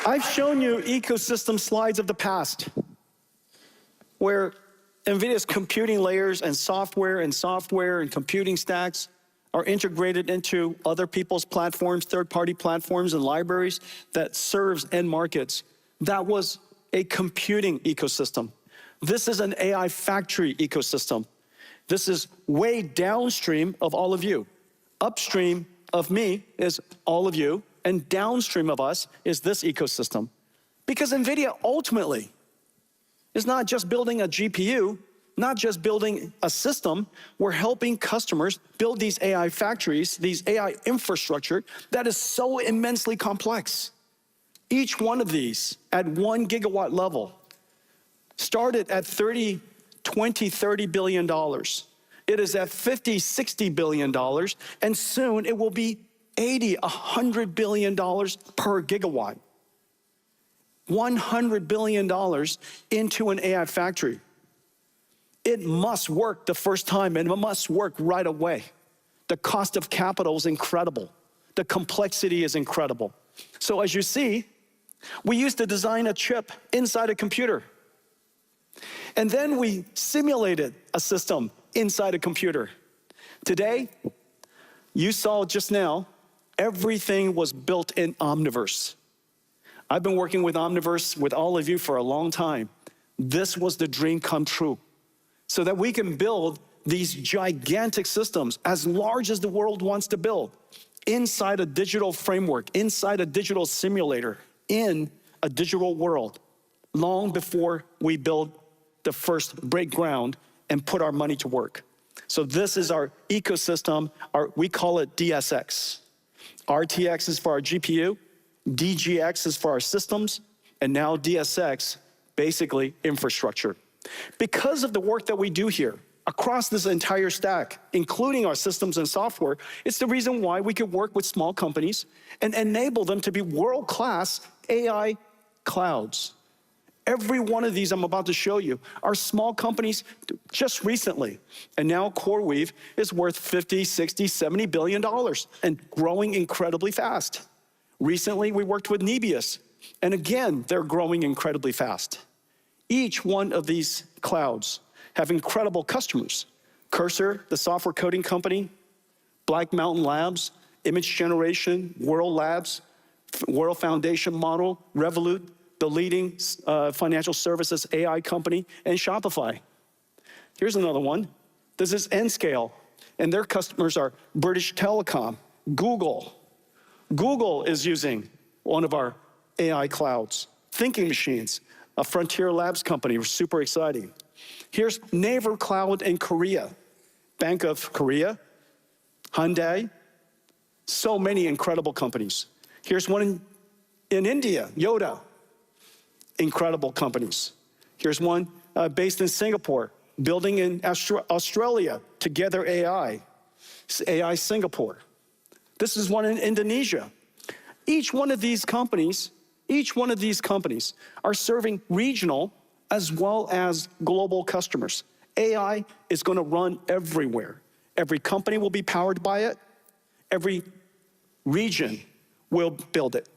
I've shown you ecosystem slides of the past where NVIDIA's computing layers and software and computing stacks are integrated into other people's platforms, third-party platforms and libraries that serves end markets. That was a computing ecosystem. This is an AI factory ecosystem. This is way downstream of all of you. Upstream of me is all of you, and downstream of us is this ecosystem. Because NVIDIA ultimately is not just building a GPU, not just building a system, we're helping customers build these AI factories, these AI infrastructure that is so immensely complex. Each one of these at 1 gigawatt level started at $20, $30 billion. It is at $50, $60 billion, and soon it will be $80, $100 billion per gigawatt. $100 billion into an AI factory. It must work the first time, and it must work right away. The cost of capital is incredible. The complexity is incredible. So as you see, we used to design a chip inside a computer. And then we simulated a system inside a computer. Today, you saw just now, everything was built in Omniverse. I've been working with Omniverse with all of you for a long time. This was the dream come true, so that we can build these gigantic systems as large as the world wants to build inside a digital framework, inside a digital simulator, in a digital world, long before we build the first break ground and put our money to work. So this is our ecosystem, we call it DSX. RTX is for our GPU, DGX is for our systems, and now DSX, basically infrastructure. Because of the work that we do here, across this entire stack, including our systems and software, it's the reason why we can work with small companies and enable them to be world-class AI clouds. Every one of these I'm about to show you are small companies just recently. And now CoreWeave is worth $50, $60, $70 billion and growing incredibly fast. Recently, we worked with Nebius, and again, they're growing incredibly fast. Each one of these clouds have incredible customers. Cursor, the software coding company, Black Mountain Labs, Image Generation, World Labs, World Foundation Model, Revolut, the leading financial services AI company, and Shopify. Here's another one. This is Nscale, and their customers are British Telecom, Google. Google is using one of our AI clouds. Thinking Machines, a Frontier Labs company, super exciting. Here's Naver Cloud in Korea, Bank of Korea, Hyundai, so many incredible companies. Here's one in India, Yoda, incredible companies. Here's one based in Singapore, building in Australia, Together AI, AI Singapore. This is one in Indonesia. Each one of these companies are serving regional as well as global customers. AI is going to run everywhere. Every company will be powered by it. Every region will build it.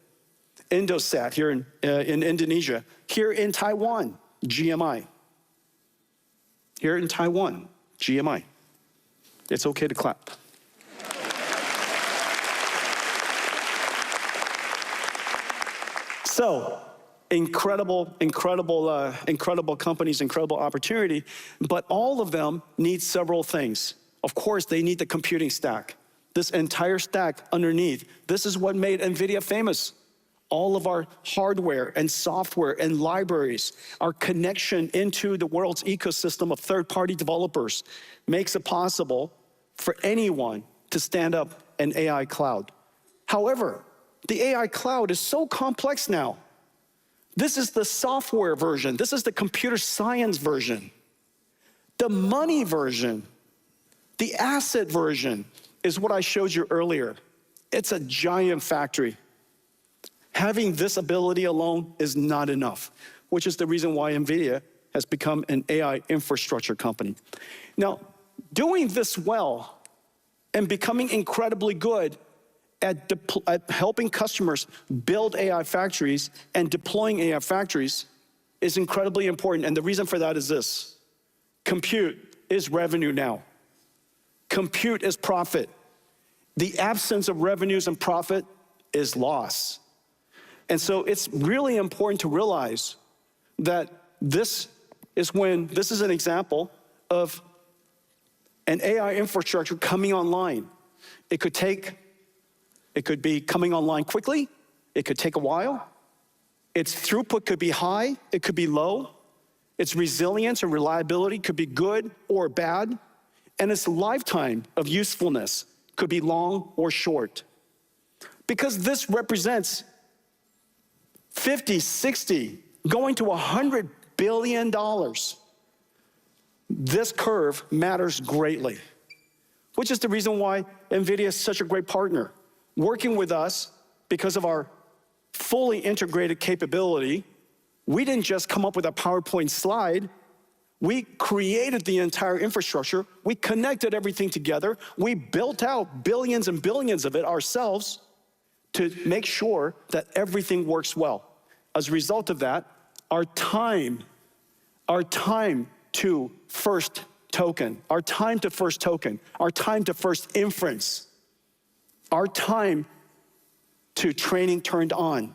Indosat here in Indonesia. Here in Taiwan, GMI. Here in Taiwan, GMI. It's okay to clap. So, incredible companies, incredible opportunity, but all of them need several things. Of course, they need the computing stack. This entire stack underneath, this is what made NVIDIA famous. All of our hardware and software and libraries, our connection into the world's ecosystem of third-party developers makes it possible for anyone to stand up an AI cloud. However, the AI cloud is so complex now. This is the software version. This is the computer science version. The money version, the asset version, is what I showed you earlier. It's a giant factory. Having this ability alone is not enough, which is the reason why NVIDIA has become an AI infrastructure company. Now, doing this well and becoming incredibly good at helping customers build AI factories and deploying AI factories is incredibly important. And the reason for that is this: compute is revenue now. Compute is profit. The absence of revenues and profit is loss. And so it's really important to realize that this is an example of an AI infrastructure coming online. It could be coming online quickly. It could take a while. Its throughput could be high. It could be low. Its resilience and reliability could be good or bad. And its lifetime of usefulness could be long or short. Because this represents 50, 60, going to $100 billion. This curve matters greatly, which is the reason why NVIDIA is such a great partner. Working with us because of our fully integrated capability, we didn't just come up with a PowerPoint slide. We created the entire infrastructure. We connected everything together. We built out billions and billions of it ourselves to make sure that everything works well. As a result of that, our time to first token, our time to first inference, our time to training turned on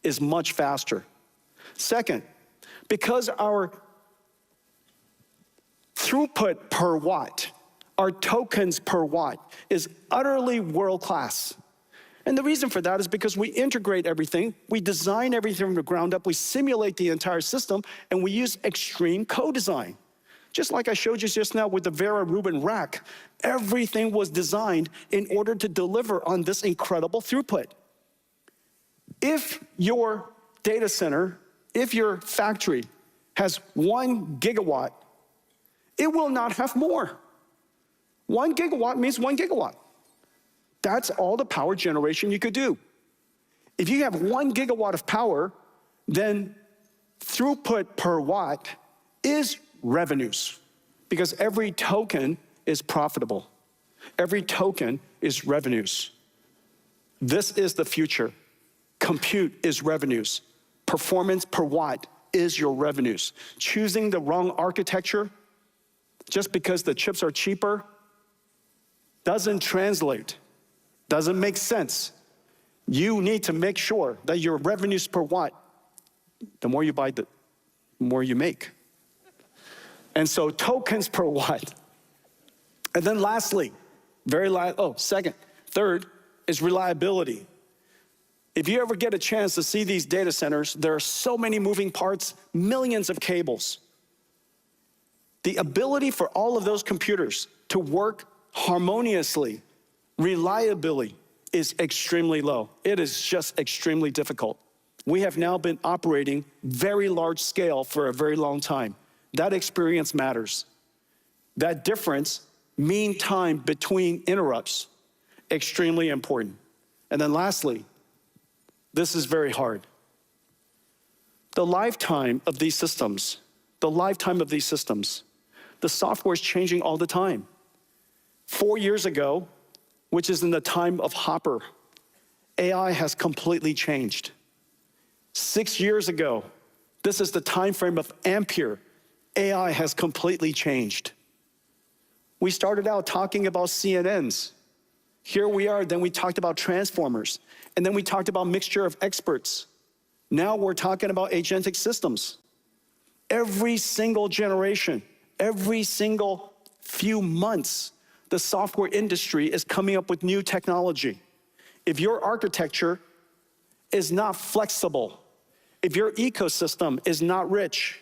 is much faster. Second, because our throughput per watt, our tokens per watt is utterly world-class. And the reason for that is because we integrate everything, we design everything from the ground up, we simulate the entire system, and we use extreme co-design. Just like I showed you just now with the Vera Rubin rack, everything was designed in order to deliver on this incredible throughput. If your data center, if your factory has 1 gigawatt, it will not have more. 1 gigawatt means 1 gigawatt. That's all the power generation you could do. If you have 1 gigawatt of power, then throughput per watt is revenues, because every token is profitable. Every token is revenues. This is the future. Compute is revenues. Performance per watt is your revenues. Choosing the wrong architecture just because the chips are cheaper doesn't translate, doesn't make sense. You need to make sure that your revenues per watt, the more you buy, the more you make. And so tokens per watt. And then lastly, third is reliability. If you ever get a chance to see these data centers, there are so many moving parts, millions of cables. The ability for all of those computers to work harmoniously, reliably, is extremely low. It is just extremely difficult. We have now been operating very large scale for a very long time. That experience matters. That difference, mean time between interrupts, extremely important. And then lastly, this is very hard. The lifetime of these systems, the software is changing all the time. 4 years ago, which is in the time of Hopper, AI has completely changed. 6 years ago, this is the time frame of Ampere, AI has completely changed. We started out talking about CNNs. Here we are, then we talked about transformers, and then we talked about mixture of experts. Now we're talking about agentic systems. Every single generation, every single few months, the software industry is coming up with new technology. If your architecture is not flexible, if your ecosystem is not rich,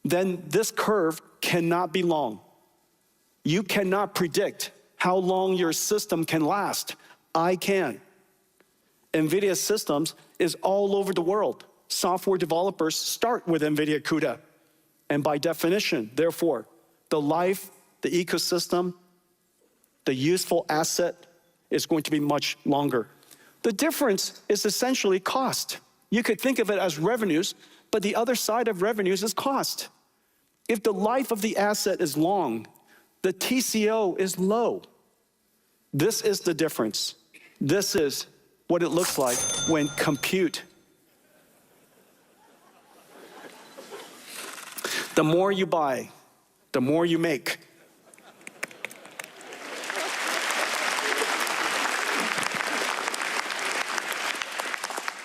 then this curve cannot be long. You cannot predict how long your system can last. I can. NVIDIA systems is all over the world. Software developers start with NVIDIA CUDA. And by definition, therefore, the life, the ecosystem, the useful asset is going to be much longer. The difference is essentially cost. You could think of it as revenues, but the other side of revenues is cost. If the life of the asset is long, the TCO is low. This is the difference. This is what it looks like when compute. The more you buy, the more you make.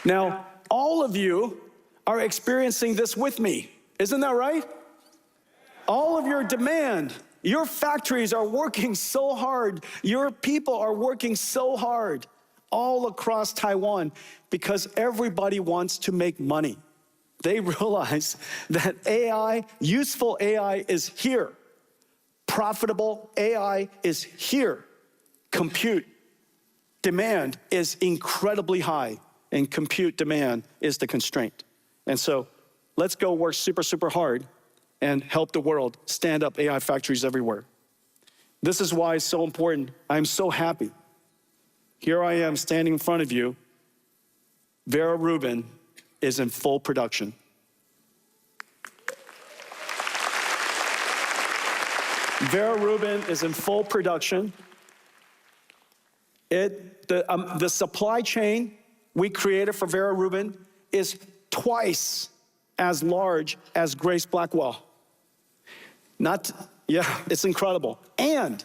Now, all of you are experiencing this with me. Isn't that right? All of your demand, your factories are working so hard. Your people are working so hard all across Taiwan because everybody wants to make money. They realize that AI, useful AI is here. Profitable AI is here. Compute demand is incredibly high, and compute demand is the constraint. And so let's go work super, super hard and help the world stand up AI factories everywhere. This is why it's so important. I'm so happy. Here I am standing in front of you. Vera Rubin is in full production. Vera Rubin is in full production. The supply chain we created for Vera Rubin is twice as large as Grace Blackwell. It's incredible. And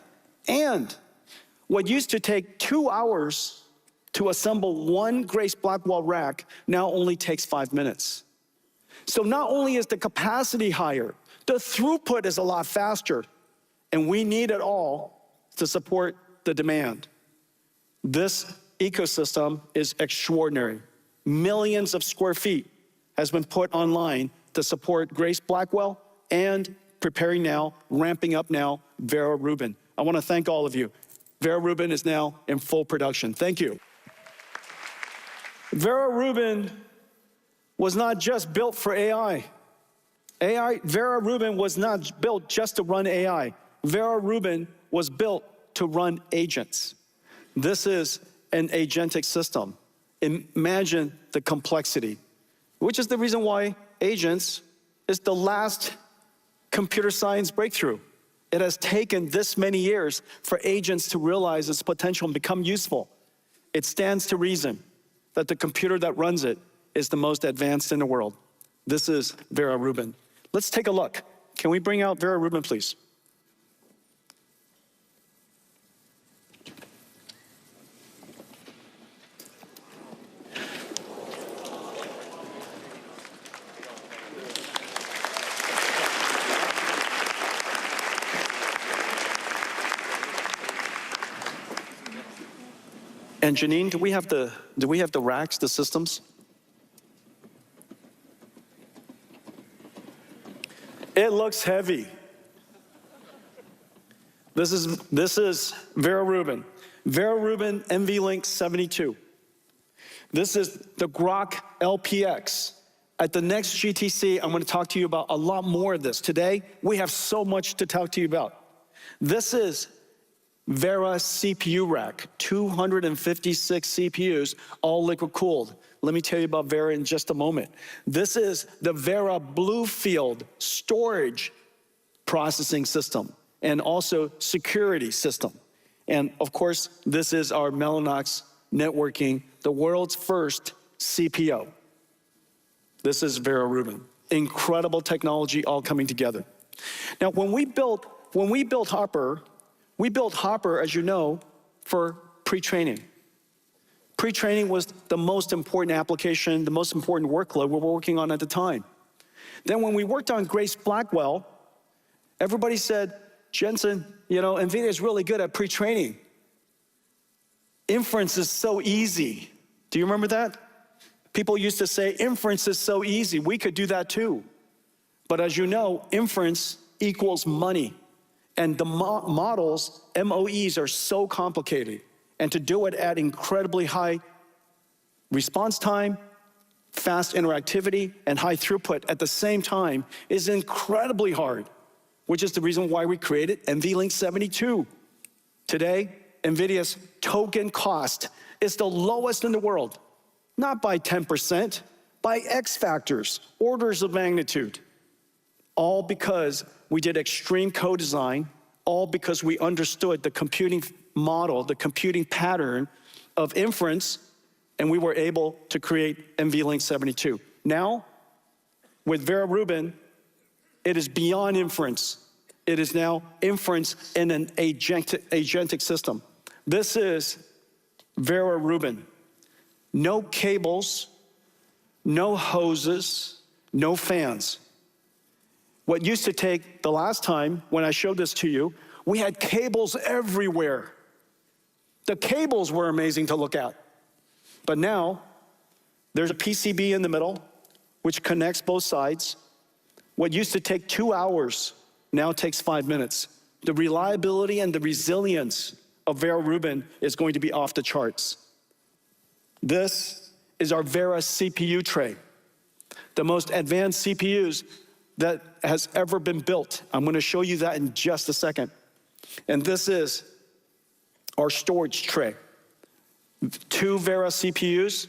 what used to take 2 hours to assemble one Grace Blackwell rack now only takes 5 minutes. So not only is the capacity higher, the throughput is a lot faster, and we need it all to support the demand. This ecosystem is extraordinary. Millions of square feet has been put online to support Grace Blackwell and preparing now, ramping up now, Vera Rubin. I want to thank all of you. Vera Rubin is now in full production. Thank you. Vera Rubin was not just built for AI. Vera Rubin was not built just to run AI. Vera Rubin was built to run agents. This is an agentic system. Imagine the complexity, which is the reason why agents is the last computer science breakthrough. It has taken this many years for agents to realize its potential and become useful. It stands to reason that the computer that runs it is the most advanced in the world. This is Vera Rubin. Let's take a look. Can we bring out Vera Rubin, please? And Janine, do we have the racks, the systems? It looks heavy. This is Vera Rubin. Vera Rubin NVLink 72. This is the Grok LPX. At the next GTC, I'm going to talk to you about a lot more of this. Today, we have so much to talk to you about. This is Vera CPU rack, 256 CPUs, all liquid cooled. Let me tell you about Vera in just a moment. This is the Vera Bluefield storage processing system and also security system. And of course, this is our Mellanox networking, the world's first CPO. This is Vera Rubin. Incredible technology all coming together. Now, when we built Hopper, we built Hopper, as you know, for pre-training. Pre-training was the most important application, the most important workload we were working on at the time. Then when we worked on Grace Blackwell, everybody said, Jensen, NVIDIA is really good at pre-training. Inference is so easy. Do you remember that? People used to say, inference is so easy, we could do that too. But as you know, inference equals money. And the models, MOEs, are so complicated. And to do it at incredibly high response time, fast interactivity, and high throughput at the same time is incredibly hard, which is the reason why we created NVLink 72. Today, NVIDIA's token cost is the lowest in the world, not by 10%, by X factors, orders of magnitude. All because we did extreme co-design, all because we understood the computing model, the computing pattern of inference, and we were able to create NVLink 72. Now, with Vera Rubin, it is beyond inference. It is now inference in an agentic system. This is Vera Rubin. No cables, no hoses, no fans. What used to take, the last time when I showed this to you, we had cables everywhere. The cables were amazing to look at. But now, there's a PCB in the middle, which connects both sides. What used to take 2 hours now takes 5 minutes. The reliability and the resilience of Vera Rubin is going to be off the charts. This is our Vera CPU tray, the most advanced CPUs that has ever been built. I'm going to show you that in just a second. And this is our storage tray. 2 Vera CPUs,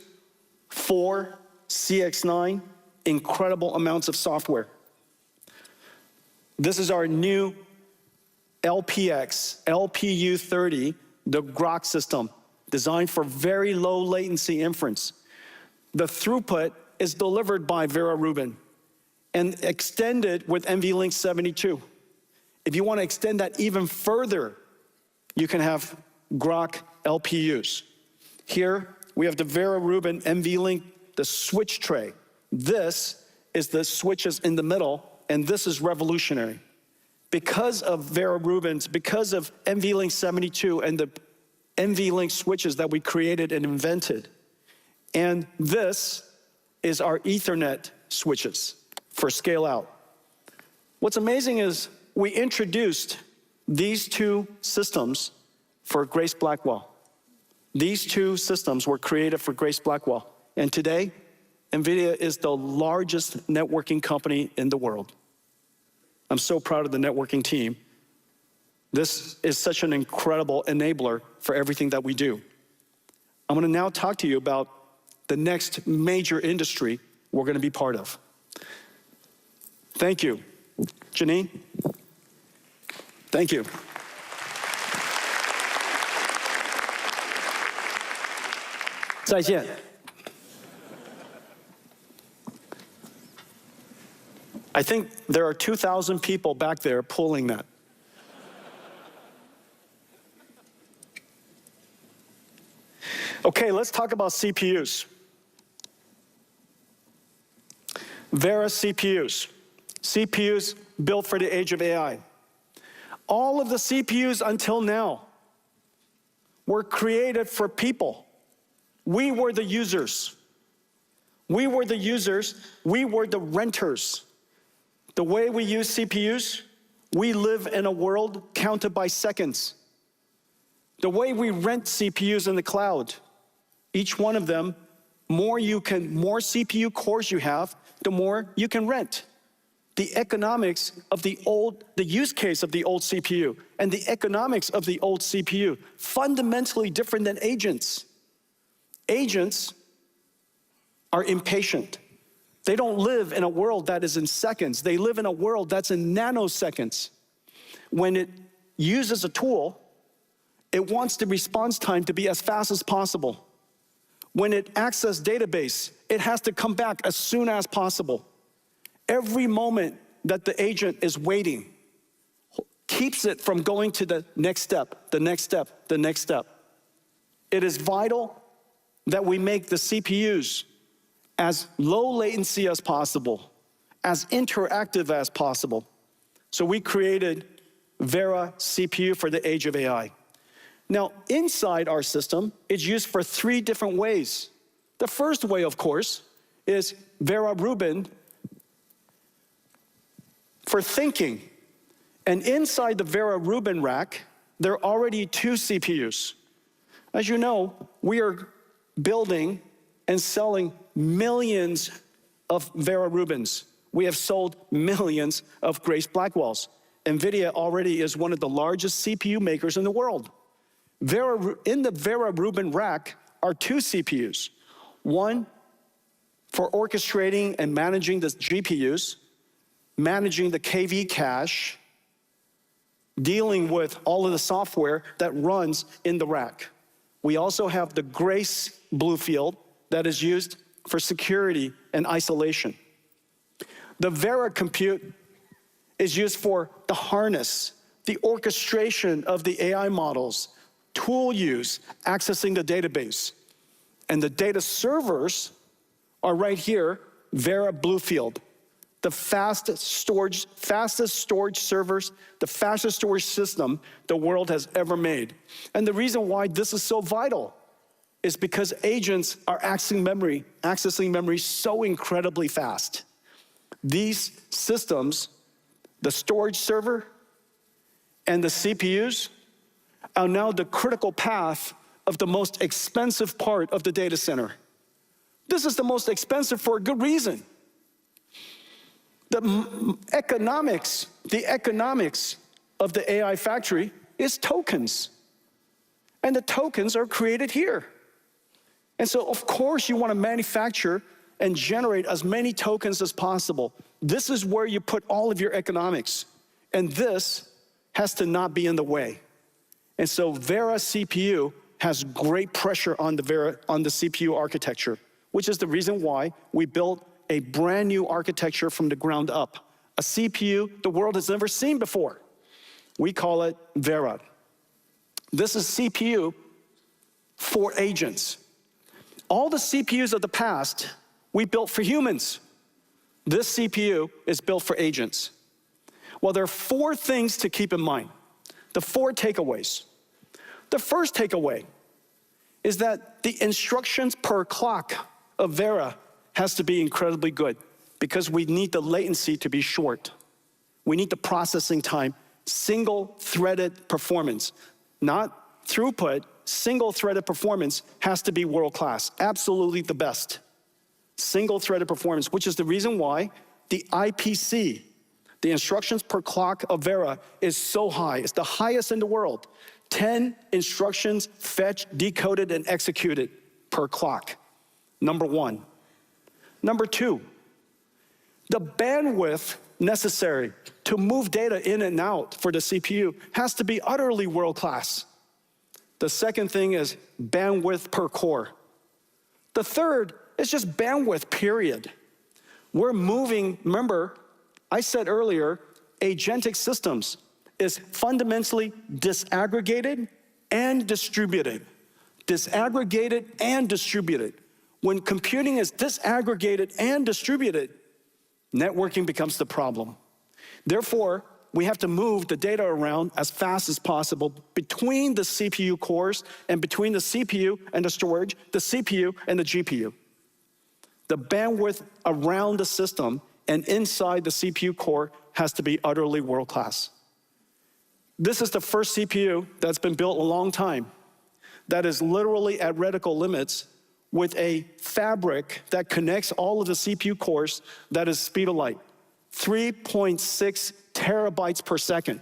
4 CX9, incredible amounts of software. This is our new LPX, LPU30, the Grok system, designed for very low latency inference. The throughput is delivered by Vera Rubin and extended with NVLink 72. If you want to extend that even further, you can have Grok LPUs. Here, we have the Vera Rubin NVLink, the switch tray. This is the switches in the middle, and this is revolutionary. Because of Vera Rubin's, because of NVLink 72 and the NVLink switches that we created and invented. And this is our Ethernet switches for scale out. What's amazing is we introduced these 2 systems for Grace Blackwell. These 2 systems were created for Grace Blackwell. And today, NVIDIA is the largest networking company in the world. I'm so proud of the networking team. This is such an incredible enabler for everything that we do. I'm going to now talk to you about the next major industry we're going to be part of. Thank you. Janine? Thank you. I think there are 2,000 people back there pulling that. Okay, let's talk about CPUs. Vera CPUs. CPUs built for the age of AI. All of the CPUs until now were created for people. We were the users. We were the users. We were the renters. The way we use CPUs, we live in a world counted by seconds. The way we rent CPUs in the cloud, each one of them, more CPU cores you have, the more you can rent. The economics of the use case of the old CPU and the economics of the old CPU, fundamentally different than agents. Agents are impatient. They don't live in a world that is in seconds. They live in a world that's in nanoseconds. When it uses a tool, it wants the response time to be as fast as possible. When it accesses database, it has to come back as soon as possible. Every moment that the agent is waiting keeps it from going to the next step, the next step, the next step. It is vital that we make the CPUs as low latency as possible, as interactive as possible. So we created Vera CPU for the age of AI. Now, inside our system, it's used for 3 different ways. The first way, of course, is Vera Rubin for thinking. And inside the Vera Rubin rack, there are already 2 CPUs. As you know, we are building and selling millions of Vera Rubins. We have sold millions of Grace Blackwells. NVIDIA already is one of the largest CPU makers in the world. In the Vera Rubin rack are 2 CPUs. One for orchestrating and managing the GPUs, managing the KV cache, dealing with all of the software that runs in the rack. We also have the Grace blue field that is used for security and isolation. The Vera compute is used for the harness, the orchestration of the AI models, tool use, accessing the database. And the data servers are right here, Vera blue field. The fastest storage servers, the fastest storage system the world has ever made. And the reason why this is so vital is because agents are accessing memory so incredibly fast. These systems, the storage server and the CPUs, are now the critical path of the most expensive part of the data center. This is the most expensive for a good reason. The economics of the AI factory is tokens. And the tokens are created here. And so, of course, you want to manufacture and generate as many tokens as possible. This is where you put all of your economics. And this has to not be in the way. And so Vera CPU has great pressure on the CPU architecture, which is the reason why we built a brand new architecture from the ground up. A CPU the world has never seen before. We call it Vera. This is CPU for agents. All the CPUs of the past, we built for humans. This CPU is built for agents. Well, there are 4 things to keep in mind. The 4 takeaways. The first takeaway is that the instructions per clock of Vera has to be incredibly good because we need the latency to be short. We need the processing time, single-threaded performance, not throughput. Single-threaded performance has to be world-class, absolutely the best. Single-threaded performance, which is the reason why the IPC, the instructions per clock of Vera, is so high. It's the highest in the world. 10 instructions fetched, decoded, and executed per clock. Number 1. Number 2, the bandwidth necessary to move data in and out for the CPU has to be utterly world-class. The second thing is bandwidth per core. The third is just bandwidth, period. We're moving, remember, I said earlier, agentic systems is fundamentally disaggregated and distributed. Disaggregated and distributed. When computing is disaggregated and distributed, networking becomes the problem. Therefore, we have to move the data around as fast as possible between the CPU cores and between the CPU and the storage, the CPU and the GPU. The bandwidth around the system and inside the CPU core has to be utterly world-class. This is the first CPU that's been built a long time that is literally at reticle limits with a fabric that connects all of the CPU cores that is speed of light, 3.6 terabytes per second.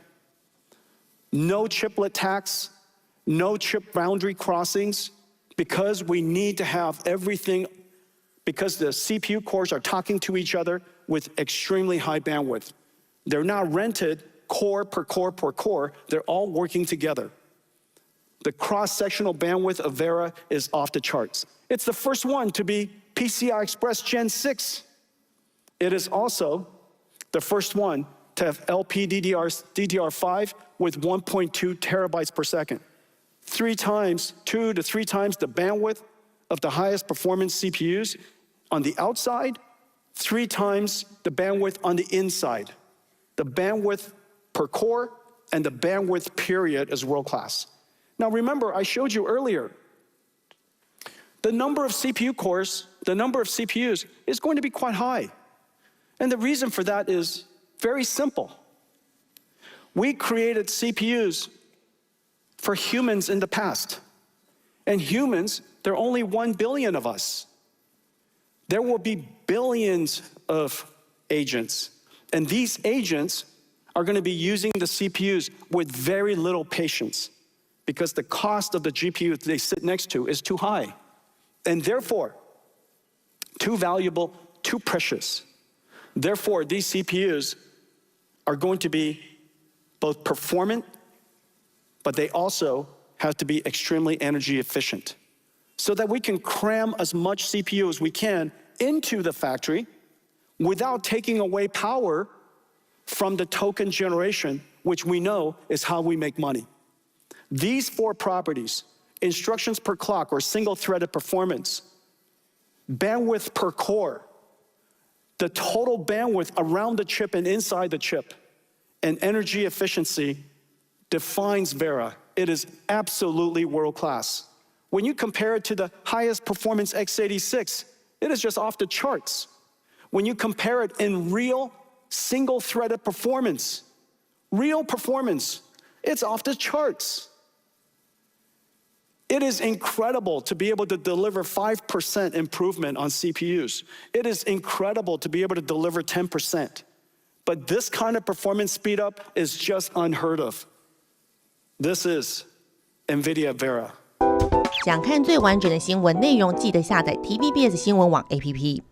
No chiplet tax, no chip boundary crossings, because we need to have everything, because the CPU cores are talking to each other with extremely high bandwidth. They're not rented core per core per core, they're all working together. The cross-sectional bandwidth of Vera is off the charts. It's the first one to be PCI Express Gen 6. It is also the first one to have LPDDR5 with 1.2 terabytes per second. 2 to 3 times the bandwidth of the highest performance CPUs on the outside, 3 times the bandwidth on the inside. The bandwidth per core and the bandwidth period is world-class. Now remember, I showed you earlier, the number of CPU cores, the number of CPUs is going to be quite high. And the reason for that is very simple. We created CPUs for humans in the past. And humans, there are only 1 billion of us. There will be billions of agents. And these agents are going to be using the CPUs with very little patience because the cost of the GPU they sit next to is too high. And therefore, too valuable, too precious. Therefore, these CPUs are going to be both performant, but they also has to be extremely energy efficient so that we can cram as much CPU as we can into the factory without taking away power from the token generation, which we know is how we make money. These four properties, instructions per clock or single-threaded performance, bandwidth per core, the total bandwidth around the chip and inside the chip, and energy efficiency defines Vera. It is absolutely world-class. When you compare it to the highest performance x86, it is just off the charts. When you compare it in real single-threaded performance, it's off the charts. It is incredible to be able to deliver 5% improvement on CPUs. It is incredible to be able to deliver 10%. But this kind of performance speed up is just unheard of. This is NVIDIA Vera. 想看最完整的新闻内容，记得下载 TVBS 新闻网 APP。